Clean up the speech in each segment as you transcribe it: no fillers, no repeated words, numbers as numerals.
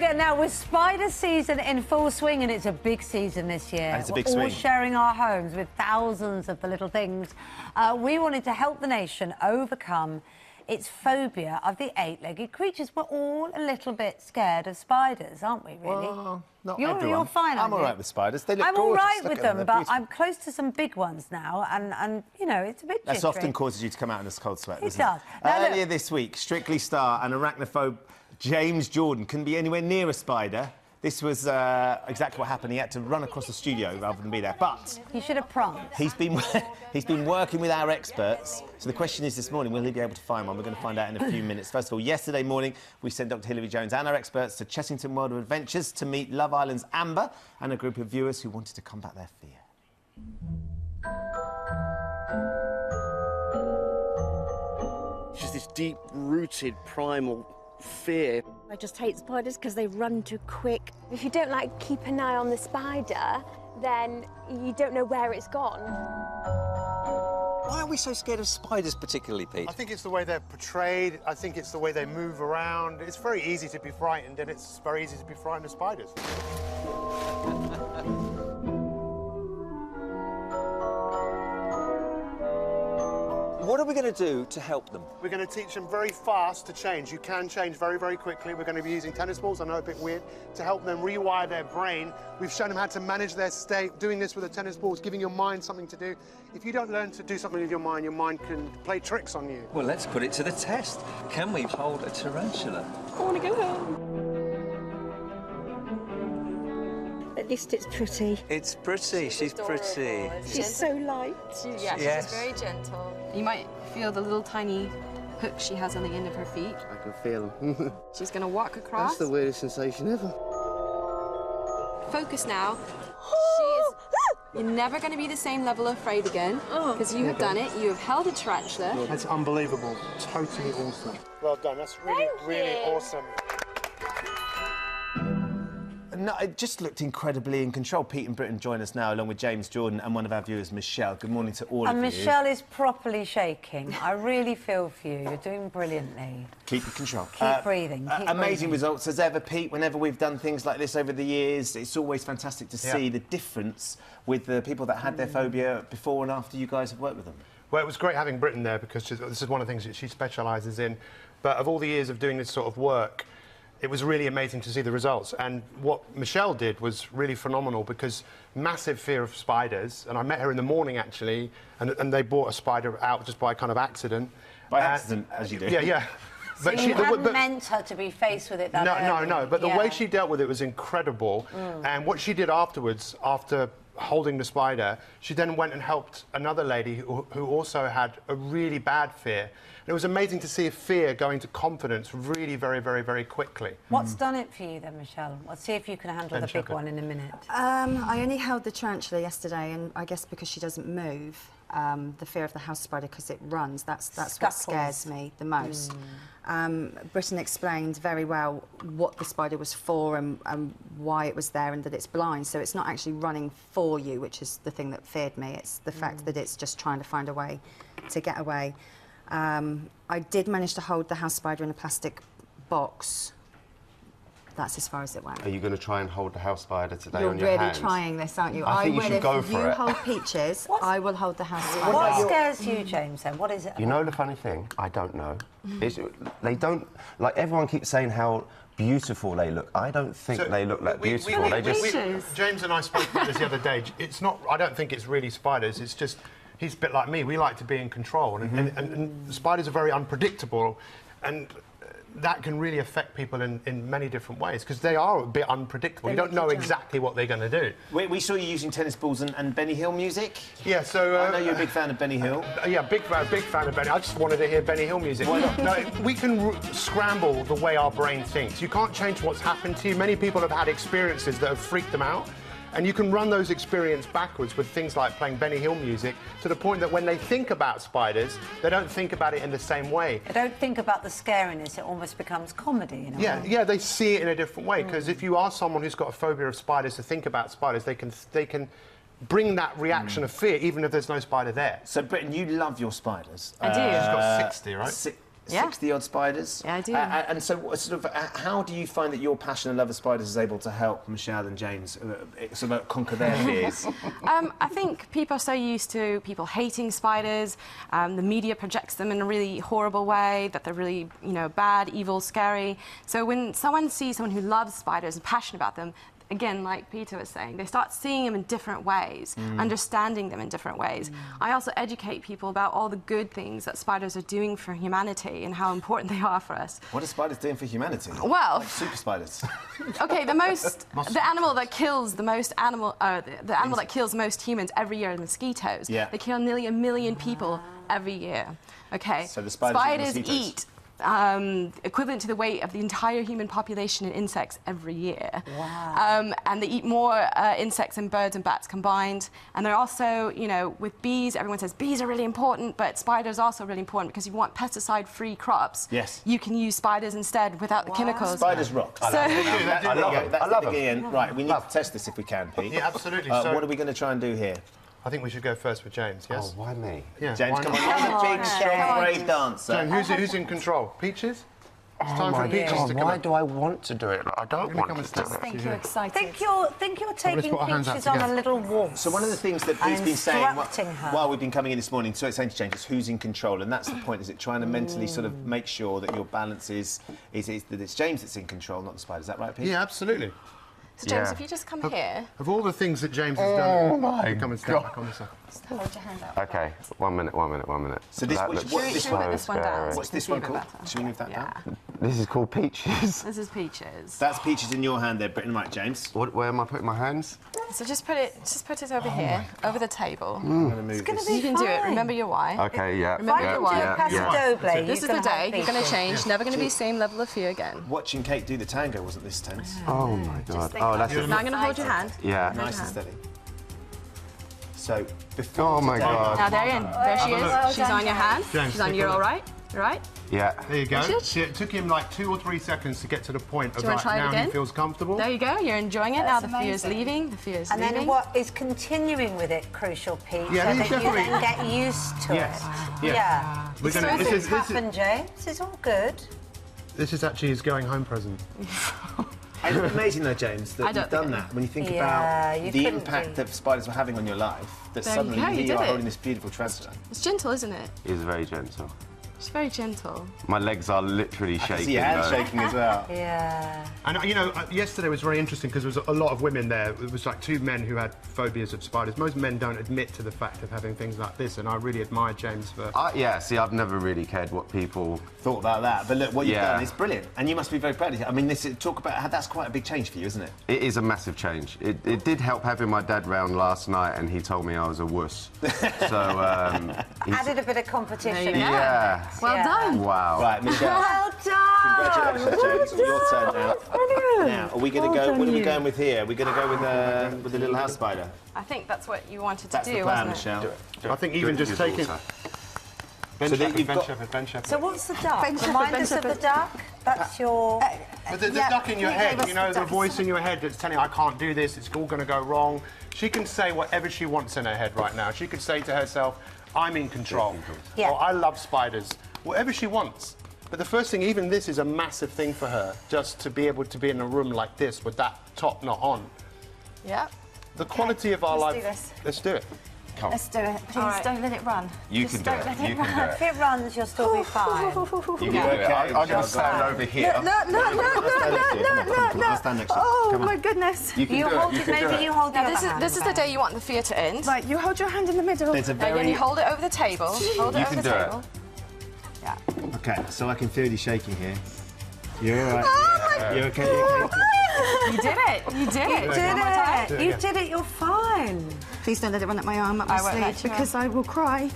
Yoga now with spider season in full swing, and it's a big season this year. It's a big We're all swing. sharing our homes with thousands of the little things. We wanted to help the nation overcome its phobia of the eight-legged creatures. We're all a little bit scared of spiders, aren't we, really? Well, not you're, everyone. You're fine, I'm aren't all you? right with spiders. They look I'm gorgeous. all right Look with at them, them, they're but beautiful. I'm close to some big ones now, and you know, it's a bit That's jittery. often causes you to come out in a cold sweat, It doesn't does. Now, look- Earlier this week, Strictly Star and arachnophobe James Jordan couldn't be anywhere near a spider. This was exactly what happened. He had to run across the studio rather than be there. But You should have prompted. he's been working with our experts. So the question is this morning, will he be able to find one? We're going to find out in a few minutes. First of all, yesterday morning, we sent Dr. Hilary Jones and our experts to Chessington World of Adventures to meet Love Island's Amber and a group of viewers who wanted to combat their fear. Just this deep-rooted primal fear. I just hate spiders because they run too quick. If you don't keep an eye on the spider, then you don't know where it's gone. Why are we so scared of spiders particularly, Pete? I think it's the way they're portrayed. I think it's the way they move around. It's very easy to be frightened, and it's very easy to be frightened of spiders. What are we going to do to help them? We're going to teach them very fast to change. You can change very, very quickly. We're going to be using tennis balls, I know a bit weird, to help them rewire their brain. We've shown them how to manage their state. Doing this with a tennis ball is giving your mind something to do. If you don't learn to do something with your mind can play tricks on you. Well, let's put it to the test. Can we hold a tarantula? I want to go home. At least it's pretty. It's pretty. She's pretty. She's so light. Yeah, Yes. she's very gentle. You might feel the little tiny hook she has on the end of her feet. I can feel them. She's going to walk across. That's the weirdest sensation ever. Focus now. She is... You're never going to be the same level of afraid again, because you have done it. You have held a tarantula. That's unbelievable. Totally awesome. Well done. That's really, really awesome. No, it just looked incredibly in control. Pete and Britain join us now, along with James Jordan and one of our viewers, Michelle. Good morning to all of you. And Michelle is properly shaking. I really feel for you. You're doing brilliantly. Keep your control. Keep breathing. Keep amazing breathing. results as ever, Pete. Whenever we've done things like this over the years, it's always fantastic to see Yeah. the difference with the people that had their phobia before and after you guys have worked with them. Well, it was great having Britain there because this is one of the things that she specialises in. But of all the years of doing this sort of work, it was really amazing to see the results. And what Michelle did was really phenomenal because massive fear of spiders. And I met her in the morning, actually, and they brought a spider out just by kind of accident. By accident, as you do. Yeah, yeah. So you hadn't meant her to be faced with it that early. No. But the way she dealt with it was incredible. And what she did afterwards, after holding the spider, she then went and helped another lady who also had a really bad fear. And it was amazing to see a fear going to confidence really very, very, very quickly. What's done it for you then, Michelle? Let's see if you can handle the big one in a minute. I only held the tarantula yesterday, and I guess because she doesn't move, the fear of the house spider, because it runs, that's what scares me the most. Britain explained very well what the spider was for and why it was there, and that it's blind, so it's not actually running for you, which is the thing that feared me. It's the fact that it's just trying to find a way to get away. I did manage to hold the house spider in a plastic box. That's as far as it went. Are you going to try and hold the house spider today You're on your really hands? trying this, aren't you? I think you will. should go If for you it. hold Peaches, I will hold the house spider. What scares you, James, then? What is it You know the funny thing? I don't know. They don't... Like, everyone keeps saying how beautiful they look. I don't think they look that beautiful. They just... James and I spoke about this the other day. It's not... I don't think it's really spiders. It's just... He's a bit like me. We like to be in control. And spiders are very unpredictable. And that can really affect people in many different ways because they are a bit unpredictable. You don't know exactly what they're going to do. We saw you using tennis balls and Benny Hill music. Yeah, so... I know you're a big fan of Benny Hill. Yeah, big fan of Benny. I just wanted to hear Benny Hill music. No, we can scramble the way our brain thinks. You can't change what's happened to you. Many people have had experiences that have freaked them out. And you can run those experiences backwards with things like playing Benny Hill music to the point that when they think about spiders, they don't think about it in the same way. They don't think about the scariness. It almost becomes comedy, in a way. Yeah, they see it in a different way. Because if you ask someone who's got a phobia of spiders to think about spiders, they can bring that reaction of fear, even if there's no spider there. So, Britain, you love your spiders. I do. She's got 60, right? 60-odd spiders. Yeah, I do. And so, sort of, how do you find that your passion and love of spiders is able to help Michelle and James sort of conquer their fears? I think people are so used to people hating spiders. The media projects them in a really horrible way, that they're really, you know, bad, evil, scary. So when someone sees someone who loves spiders and passionate about them, again, like Peter was saying, they start seeing them in different ways, understanding them in different ways. I also educate people about all the good things that spiders are doing for humanity and how important they are for us. What are spiders doing for humanity? Well, like super spiders. Okay, the animal that kills the most the animal that kills most humans every year is mosquitoes. Yeah. They kill nearly 1 million people every year. Okay. So the spiders eat equivalent to the weight of the entire human population in insects every year. Wow. And they eat more insects than birds and bats combined. And they're also, you know, with bees, everyone says bees are really important, but spiders are also really important because if you want pesticide-free crops, you can use spiders instead without the chemicals. Spiders rock. So I love them. Right, we need to test this if we can, Pete. Yeah, absolutely. What are we going to try and do here? I think we should go first with James, yes? Oh, why me? Yeah, James, come on, not? you're the big, strong, brave dancer. James, who's in control? Peaches? It's time for Peaches to come why in. do I want to do it? I don't want to do it. I think you're excited. Think you're taking put our hands out Peaches on a together. little walk. So one of the things that Pete's been saying instructing her. while we've been coming in this morning, so it's saying to James, is who's in control, and that's the point, is it trying to mentally sort of make sure that your balance is that it's James that's in control, not the spider. Is that right, Pete? Yeah, absolutely. So James, if you just come here. Of all the things that James has done... Oh, my Come and stand back on this side. Just hold your hand up. OK, 1 minute, 1 minute, 1 minute. So this, That which, looks what, this Should we one, put this one down? what's this so one you can see a called? bit better? Should we move that Yeah. down? This is called Peaches. This is Peaches. That's Peaches in your hand there, Britain. Right, James. Where am I putting my hands? So just put it over here, over the table. I'm going to move this. You can do it. Remember your why. OK, yeah. Remember yeah, your why. yeah, Paso yeah. Doble, This is the day. You're going to change. Never going to be the same level of fear again. Watching Kate do the tango wasn't this tense. Oh, my God. Oh, that's it. Now I'm going to hold your hand. Yeah. Nice and steady. So, before Oh, my today- God. Now there in. There she is. She's on your hand. James, She's on. take a You're look. all right. You're right. Yeah. There you go. That's it. See, it took him like 2 or 3 seconds to get to the point of you wanna like, try it now again? he feels comfortable. There you go. You're enjoying it now. The That's fear is amazing. leaving. The fear is And leaving. then what is continuing with it crucial, Pete, Yeah, so this that you definitely- then get used to Yes. it. Yeah. Yeah. We're So gonna- things happen, James. It's all good. This is actually his going home present. Isn't it amazing though, James, that I you've don't done think that when you think Yeah, about you the couldn't impact do. that spiders were having on your life, that There you suddenly go, you here you did are it. holding this beautiful transfer. It's gentle, isn't it? He's very gentle. It's very gentle. My legs are literally I can shaking. see your hands though. shaking as well. Yeah. And you know, yesterday was very interesting because there was a lot of women there. It was like 2 men who had phobias of spiders. Most men don't admit to the fact of having things like this, and I really admire James for... Yeah, see, I've never really cared what people... Thought about that, but look, what you've Yeah. done is brilliant, and you must be very proud of it. I mean, talk about how that's quite a big change for you, isn't it? It is a massive change. It did help having my dad round last night, and he told me I was a wuss. So, Added a bit of competition. There you go. yeah. Well Yeah. done. Wow. Right, Michelle. Well done. Congratulations, James. Your turn now. Now, are we going to go? What are we going with here? Are we going to go with the little house spider? I think that's what you wanted to That's do, the plan, wasn't it? Michelle. I think even just taking... Ben So that Shepherd, you've Ben got- Shepherd, Ben Shepherd. So what's the duck? Ben Shepherd, Remind Ben us of the Shepherd. duck. That's your... But the Yeah, duck in your he gave head, us you know, the the duck. voice in your head that's telling you, I can't do this, it's all going to go wrong. She can say whatever she wants in her head right now. She could say to herself, I'm in control. Yeah. Or I love spiders. Whatever she wants. But the first thing, even this is a massive thing for her, just to be able to be in a room like this with that top not on. Yeah. The quality of our let's life... do this. Let's do it. Let's do it. Please right. don't let it run. You Just can do don't it. let You it can run. do it. If it runs, you'll still be fine. You can do it. Okay, I'm going to Michelle, stand go. over here. No. I'll stand next to you. Oh, Come on. my goodness. You can You do hold it. You it, can do maybe it. you hold the Now other hand this is the back. day you want the fear to end. Right, you hold your hand in the middle. There's a Now, again, very... you hold it over the table. Hold it You over can the do it. table. Yeah. Okay, so I can feel you shaking here. You're all right. Oh, You're okay. You're okay. You did it. You did it. You did it. Do it You again. did it. You're fine. Please don't let it run up my arm, up my I won't let sleeve, you because I will cry.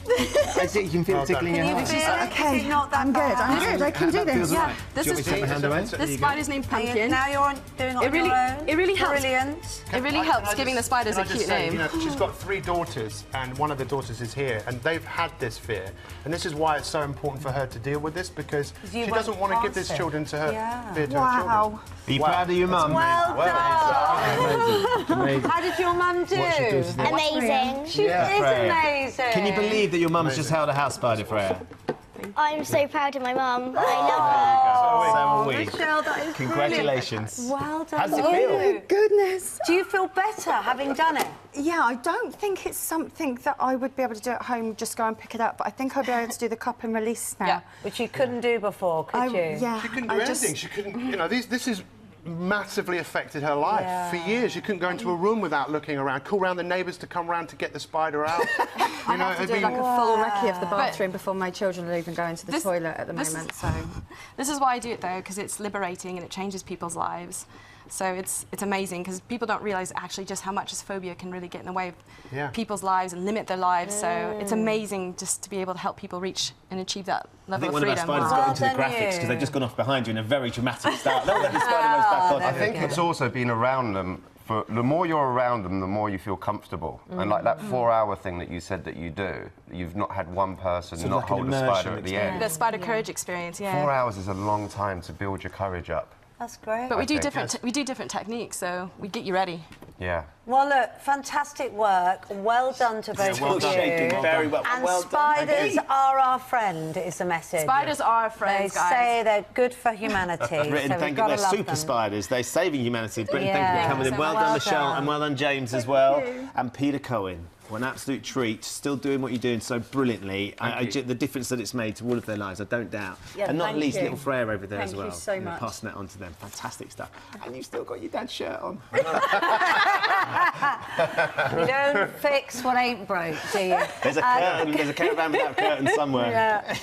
I think you can feel it tickling your Can you heart. feel it? Okay, Is it not that I'm good. bad? I'm good. I can do That feels this. all right. This Do you want me is- to take my hand away? This spider's named Pumpkin. Now you're doing it on It really- your own. it really helps. Brilliant. It really Can helps I giving the just- spiders can a I just cute say, name. You know, she's got 3 daughters, and one of the daughters is here, and they've had this fear. And this is why it's so important for her to deal with this, because You she went doesn't want to give past this it. children to her Yeah. fear to her children. Wow. Are you proud of your mum? Well done. Amazing. How did your mum do? What's your daughter's name? Amazing. She is amazing. Can you believe that your mum's just held a house spider for her? I'm so proud of my mum. I love her. Michelle, that is Congratulations. brilliant. Well done. How does it you. feel? Oh my goodness. Do you feel better having done it? Yeah, I don't think it's something that I would be able to do at home, just go and pick it up, but I think I'll be able to do the cop and release now. Yeah, which you couldn't do before, could you? Yeah. She couldn't do anything. She couldn't, you know, this has massively affected her life. For years, she couldn't go into a room without looking around, call round the neighbours to come round to get the spider out. I have to do like a full recce of the bathroom before my children will even go into the toilet at the moment, so... This is why I do it, though, because it's liberating and it changes people's lives. So it's amazing, because people don't realise actually just how much this phobia can really get in the way of people's lives and limit their lives. So it's amazing just to be able to help people reach and achieve that level of freedom. I think one of our spiders got into the graphics because they've just gone off behind you in a very dramatic start. Look, the spider goes back on. I think it's also been around them. For the more you're around them, the more you feel comfortable. And like that 4-hour thing that you said that you do, you've not had one person So not like an hold a spider immersion at the end. The spider courage experience, 4 hours is a long time to build your courage up. That's great. But we do different techniques, so we get you ready. Yeah. Well, look, fantastic work. Well done to both well of done. you. Shaking very well. And Well done. spiders are our friend, is the message. Spiders are our friends, They guys. say they're good for humanity. Britain, so thank we've you. got They're to love super them. spiders. They're saving humanity. Britain, Yeah. thank you for coming in. So Well well done, Michelle, done. and well done, James, as well. And Peter Cohen. What an absolute treat. Still doing what you're doing so brilliantly. The difference that it's made to all of their lives, I don't doubt. Yeah, and not thank least you. little Freya over there Thank as well. you so much. Passing that on to them. Fantastic stuff. And you've still got your dad's shirt on. You don't fix what ain't broke, do you? There's a curtain. There's a caravan without curtains somewhere. Yeah.